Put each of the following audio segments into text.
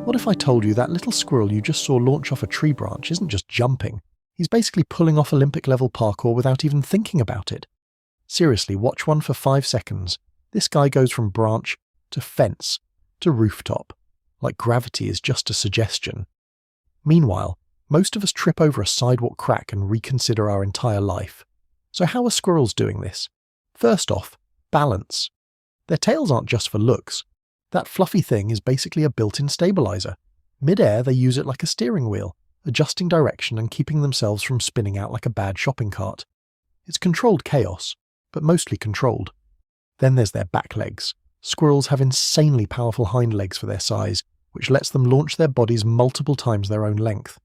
What if I told you that little squirrel you just saw launch off a tree branch isn't just jumping, he's basically pulling off Olympic-level parkour without even thinking about it? Seriously, watch one for 5 seconds. This guy goes from branch to fence to rooftop, like gravity is just a suggestion. Meanwhile, most of us trip over a sidewalk crack and reconsider our entire life. So how are squirrels doing this? First off, balance. Their tails aren't just for looks. That fluffy thing is basically a built-in stabilizer. Mid-air, they use it like a steering wheel, adjusting direction and keeping themselves from spinning out like a bad shopping cart. It's controlled chaos, but mostly controlled. Then there's their back legs. Squirrels have insanely powerful hind legs for their size, which lets them launch their bodies multiple times their own length.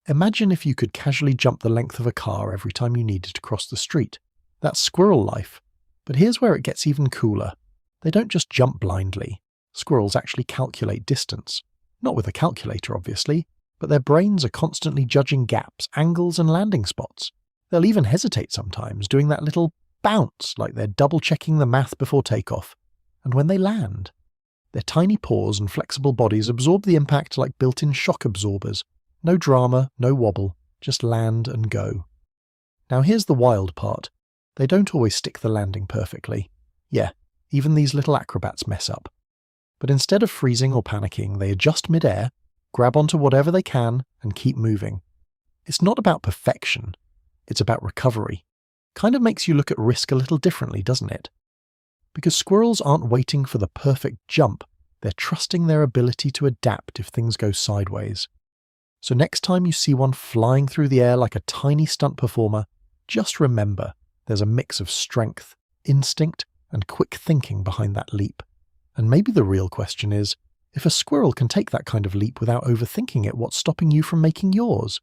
Imagine if you could casually jump the length of a car every time you needed to cross the street. That's squirrel life. But here's where it gets even cooler. They don't just jump blindly. Squirrels actually calculate distance. Not with a calculator, obviously, but their brains are constantly judging gaps, angles, and landing spots. They'll even hesitate sometimes, doing that little bounce like they're double-checking the math before takeoff. And when they land, their tiny paws and flexible bodies absorb the impact like built-in shock absorbers. No drama, no wobble, just land and go. Now here's the wild part. They don't always stick the landing perfectly. Yeah, even these little acrobats mess up. But instead of freezing or panicking, they adjust mid-air, grab onto whatever they can, and keep moving. It's not about perfection, it's about recovery. Kind of makes you look at risk a little differently, doesn't it? Because squirrels aren't waiting for the perfect jump, they're trusting their ability to adapt if things go sideways. So next time you see one flying through the air like a tiny stunt performer, just remember there's a mix of strength, instinct, and quick thinking behind that leap. And maybe the real question is, if a squirrel can take that kind of leap without overthinking it, what's stopping you from making yours?